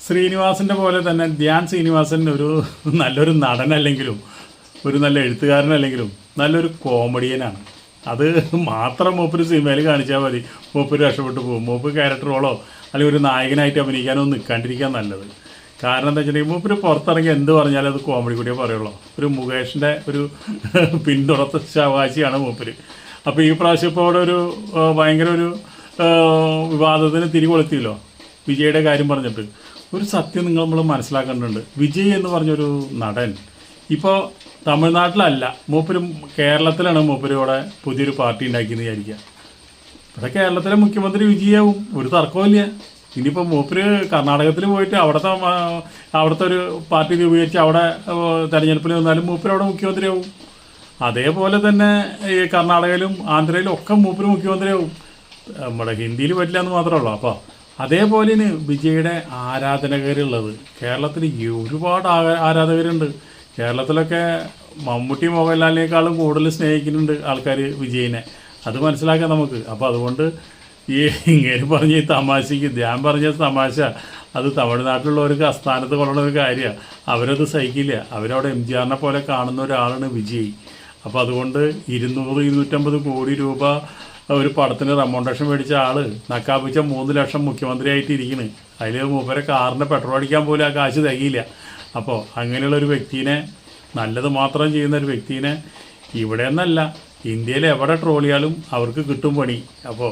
ശ്രീനിവാസൻ്റെ പോലെ തന്നെ ധ്യാൻ ശ്രീനിവാസൻ ഒരു നല്ലൊരു നടനല്ലെങ്കിലും ഒരു നല്ല എഴുത്തുകാരനല്ലെങ്കിലും നല്ലൊരു കോമഡിയനാണ്. അത് മാത്രം മൂപ്പര് സിനിമയിൽ കാണിച്ചാൽ മതി, മൂപ്പര് രക്ഷപ്പെട്ടു പോകും. മൂപ്പര് ക്യാരക്ടർ റോളോ അല്ലെങ്കിൽ ഒരു നായകനായിട്ട് അഭിനയിക്കാനോ നിൽക്കാണ്ടിരിക്കാൻ നല്ലത്. കാരണം എന്താ വെച്ചിട്ടുണ്ടെങ്കിൽ മൂപ്പര് പുറത്തിറങ്ങി എന്ത് പറഞ്ഞാലും അത് കോമഡി കൂടിയേ പറയുള്ളൂ. ഒരു മുകേഷിൻ്റെ ഒരു പിന്തുടർച്ച അവകാശിയാണ് മൂപ്പര്. അപ്പോൾ ഈ പ്രാവശ്യം ഇപ്പോൾ അവിടെ ഒരു ഭയങ്കര ഒരു വിവാദത്തിന് തിരികൊളുത്തിയല്ലോ വിജയുടെ കാര്യം പറഞ്ഞിട്ട്. ഒരു സത്യം നമ്മൾ മനസ്സിലാക്കേണ്ടതുണ്ട്. വിജയ് എന്ന് പറഞ്ഞൊരു നടൻ ഇപ്പോൾ തമിഴ്നാട്ടിലല്ല, മൂപ്പരും കേരളത്തിലാണ്. മൂപ്പര് ഇവിടെ പുതിയൊരു പാർട്ടി ഉണ്ടാക്കിയെന്ന് വിചാരിക്കുക. ഇവിടെ കേരളത്തിലെ മുഖ്യമന്ത്രി വിജയാവും, ഒരു തർക്കമില്ല. ഇനിയിപ്പോൾ മൂപ്പര് കർണാടകത്തിൽ പോയിട്ട് അവിടുത്തെ ഒരു പാർട്ടി രൂപീകരിച്ച് അവിടെ തെരഞ്ഞെടുപ്പിൽ വന്നാലും മൂപ്പര് അവിടെ മുഖ്യമന്ത്രിയാവും. അതേപോലെ തന്നെ ഈ കർണാടകയിലും ആന്ധ്രയിലും ഒക്കെ മൂപ്പര് മുഖ്യമന്ത്രിയാവും. നമ്മുടെ ഹിന്ദിയിൽ പറ്റില്ല എന്ന് മാത്രമേ ഉള്ളൂ. അപ്പോൾ അതേപോലെയാണ് വിജയുടെ ആരാധകരുള്ളത്. കേരളത്തിൽ ഒരുപാട് ആരാധകരുണ്ട്. കേരളത്തിലൊക്കെ മമ്മൂട്ടി മോഹൻലാലിനേക്കാളും കൂടുതൽ സ്നേഹിക്കുന്നുണ്ട് ആൾക്കാർ വിജയിനെ. അത് മനസ്സിലാക്കാം നമുക്ക്. അപ്പോൾ അതുകൊണ്ട് ഈ ഇങ്ങനെ പറഞ്ഞ ഈ തമാശയ്ക്ക് ധ്യാൻ പറഞ്ഞ തമാശ അത് തമിഴ്നാട്ടിലുള്ളവർക്ക് അസ്ഥാനത്ത് കൊള്ളുന്ന ഒരു കാര്യമാണ്. അവരത് സഹിക്കില്ല. അവരവിടെ MGR പോലെ കാണുന്ന ഒരാളാണ് വിജയ്. അപ്പോൾ അതുകൊണ്ട് 200-250 കോടി രൂപ ഒരു പടത്തിന് റെമോണ്ടേഷൻ മേടിച്ച ആൾ നക്കാപ്പിച്ച 3 ലക്ഷം മുഖ്യമന്ത്രിയായിട്ട് ഇരിക്കുന്നു. അതിൽ മൂപ്പരെ കാറിൻ്റെ പെട്രോൾ അടിക്കാൻ പോലും ആ കാശ് തികയില്ല. അപ്പോൾ അങ്ങനെയുള്ളൊരു വ്യക്തിനെ, നല്ലത് മാത്രം ചെയ്യുന്ന ഒരു വ്യക്തിനെ ഇവിടെ നിന്നല്ല ഇന്ത്യയിൽ എവിടെ ട്രോളിയാലും അവർക്ക് കിട്ടും പണി. അപ്പോൾ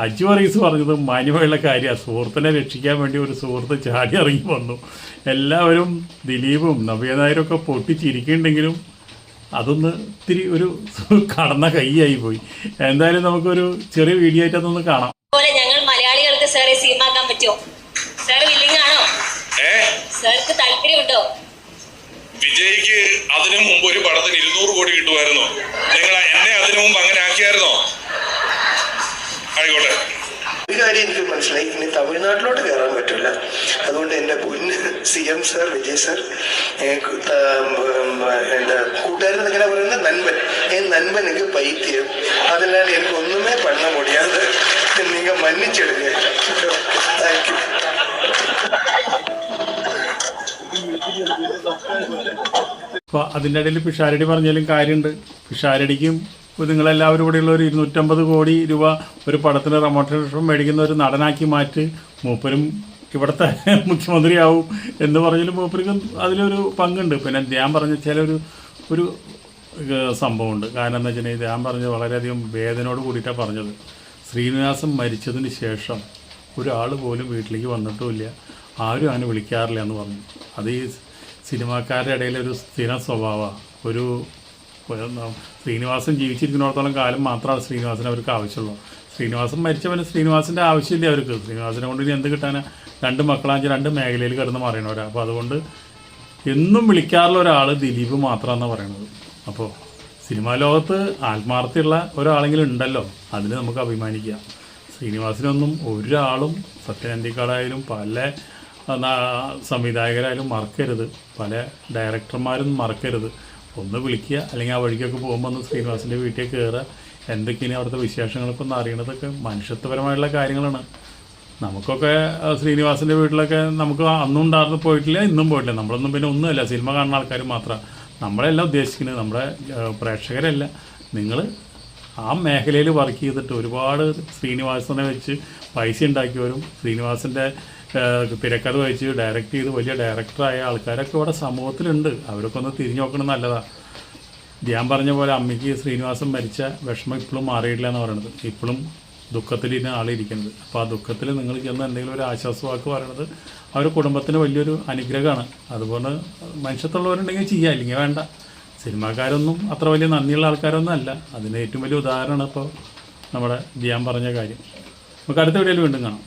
അജു വർഗീസ് പറഞ്ഞത് മാന്യമായുള്ള കാര്യമാണ്. സുഹൃത്തിനെ രക്ഷിക്കാൻ വേണ്ടി ഒരു സുഹൃത്ത് ചാടി ഇറങ്ങി വന്നു. എല്ലാവരും ദിലീപും നവ്യ നായരൊക്കെ പൊട്ടിച്ചിരിക്കുന്നുണ്ടെങ്കിലും അതൊന്ന് ഇത്തിരി ഒരു കടന്ന കൈയായി പോയി. എന്തായാലും നമുക്കൊരു ചെറിയ വീഡിയോ ആയിട്ട് അതൊന്ന് കാണാം. ഞങ്ങൾ മലയാളികൾക്ക് സാറെ സീമാക്കാൻ പറ്റുമോ? സാർ വില്ലിംഗ് ആണോ? സാർക്ക് താല്പര്യമുണ്ടോ? വിജയ്ക്ക് അതിനു മുമ്പ് ഒരു പടത്തിന് 200 കോടി കിട്ടുമായിരുന്നോ? നിങ്ങൾ എന്നെ അതിനു മുമ്പ് അങ്ങനെ ആക്കിയായിരുന്നോ? ആയിക്കോട്ടെ. ഒരു കാര്യം എനിക്ക് മനസ്സിലായി, ഇനി തമിഴ്നാട്ടിലോട്ട് കയറാൻ പറ്റില്ല. അതുകൊണ്ട് എൻ്റെ പൊന്ന് CM സാർ, വിജയ് സാർ, എൻ്റെ കൂട്ടുകാരൻ എങ്ങനെ പറയുന്നത്, നൻപൻ, നൻപൻ എനിക്ക് പൈത്യം. അതിനാൽ എനിക്ക് ഒന്നുമേ പണ്ണ മുടിയാതെ നിങ്ങൾ മന്നിച്ചെടുക്കുക. Thank you. അപ്പോൾ അതിൻ്റെ ഇടയിൽ പിഷാരടി പറഞ്ഞാലും കാര്യമുണ്ട്. പിഷാരടിക്കും നിങ്ങളെല്ലാവരും കൂടെയുള്ള ഒരു 250 കോടി രൂപ ഒരു പടത്തിന് റെമോണ്ടേഷൻ മേടിക്കുന്ന ഒരു നടനാക്കി മാറ്റി മൂപ്പരും ഇവിടുത്തെ മുഖ്യമന്ത്രിയാവും എന്ന് പറഞ്ഞാലും മൂപ്പർക്ക് അതിലൊരു പങ്കുണ്ട്. പിന്നെ ധ്യാൻ പറഞ്ഞ ഒരു സംഭവമുണ്ട്. കാരണം എന്താ വെച്ചിട്ടുണ്ടെങ്കിൽ ധ്യാൻ പറഞ്ഞത് വളരെയധികം വേദനയോട് കൂടിയിട്ടാണ് പറഞ്ഞത്. ശ്രീനിവാസൻ മരിച്ചതിന് ശേഷം ഒരാൾ പോലും വീട്ടിലേക്ക് വന്നിട്ടുമില്ല, ആരും അങ്ങനെ വിളിക്കാറില്ല എന്ന് പറഞ്ഞു. അത് ഈ സിനിമാക്കാരുടെ ഇടയിൽ ഒരു സ്ഥിര സ്വഭാവമാണ്. ഒരു ശ്രീനിവാസൻ ജീവിച്ചിരിക്കുന്നിടത്തോളം കാലം മാത്രമാണ് ശ്രീനിവാസന് അവർക്ക് ആവശ്യമുള്ളൂ. ശ്രീനിവാസൻ മരിച്ചവന് ശ്രീനിവാസൻ്റെ ആവശ്യമില്ല അവർക്ക്. ശ്രീനിവാസനെ കൊണ്ട് ഇനി എന്ത് കിട്ടാനാ? 2 മക്കളാഞ്ച് 2 മേഖലയിൽ കിടന്ന് മറിയണവരാ. അപ്പോൾ അതുകൊണ്ട് എന്നും വിളിക്കാറുള്ള ഒരാൾ ദിലീപ് മാത്രമാണെന്നാണ് പറയണത്. അപ്പോൾ സിനിമാ ലോകത്ത് ആത്മാർത്ഥമുള്ള ഒരാളെങ്കിലും ഉണ്ടല്ലോ, അതിന് നമുക്ക് അഭിമാനിക്കാം. ശ്രീനിവാസനൊന്നും ഒരാളും, സത്യനന്ദിക്കാടായാലും പല സംവിധായകരായാലും മറക്കരുത്, പല ഡയറക്ടർമാരും മറക്കരുത്. ഒന്ന് വിളിക്കുക, അല്ലെങ്കിൽ ആ വഴിക്കൊക്കെ പോകുമ്പോൾ ഒന്ന് ശ്രീനിവാസൻ്റെ വീട്ടിൽ കയറുക. എന്തൊക്കെയാണ് അവിടുത്തെ വിശേഷങ്ങളൊക്കെ ഒന്ന് അറിയണതൊക്കെ മനുഷ്യത്വപരമായിട്ടുള്ള കാര്യങ്ങളാണ്. നമുക്കൊക്കെ ശ്രീനിവാസൻ്റെ വീട്ടിലൊക്കെ നമുക്ക് അന്നും ഉണ്ടായിരുന്നു, പോയിട്ടില്ല, ഇന്നും പോയിട്ടില്ല. നമ്മളൊന്നും പിന്നെ ഒന്നുമല്ല, സിനിമ കാണുന്ന ആൾക്കാർ മാത്രമാണ്. നമ്മളെല്ലാം ഉദ്ദേശിക്കുന്നത് നമ്മുടെ പ്രേക്ഷകരല്ല. നിങ്ങൾ ആ മേഖലയിൽ വർക്ക് ചെയ്തിട്ട് ഒരുപാട് ശ്രീനിവാസനെ വെച്ച് പൈസ ഉണ്ടാക്കിയവരും ശ്രീനിവാസൻ്റെ തിരക്കഥ വെച്ച് ഡയറക്റ്റ് ചെയ്ത് വലിയ ഡയറക്ടറായ ആൾക്കാരൊക്കെ ഇവിടെ സമൂഹത്തിലുണ്ട്. അവരൊക്കെ ഒന്ന് തിരിഞ്ഞു നോക്കണം, നല്ലതാണ്. ധ്യാൻ പറഞ്ഞ പോലെ അമ്മയ്ക്ക് ശ്രീനിവാസൻ മരിച്ച വിഷമം ഇപ്പോഴും മാറിയിട്ടില്ല എന്ന് പറയുന്നത്. ഇപ്പോഴും ദുഃഖത്തിലിരുന്ന ആളിരിക്കുന്നത്. അപ്പോൾ ആ ദുഃഖത്തിൽ നിങ്ങൾ ചെന്ന് എന്തെങ്കിലും ഒരു ആശ്വാസവാക്ക് പറയണത് അവരുടെ കുടുംബത്തിന് വലിയൊരു അനുഗ്രഹമാണ്. അതുപോലെ മനുഷ്യത്തുള്ളവരുണ്ടെങ്കിൽ ചെയ്യുക, അല്ലെങ്കിൽ വേണ്ട. സിനിമാക്കാരൊന്നും അത്ര വലിയ നന്ദിയുള്ള ആൾക്കാരൊന്നും അല്ല. അതിന് ഏറ്റവും വലിയ ഉദാഹരണമാണ് ഇപ്പോൾ നമ്മുടെ ധ്യാൻ പറഞ്ഞ കാര്യം. നമുക്ക് അടുത്ത വീഡിയോയിൽ വീണ്ടും കാണാം.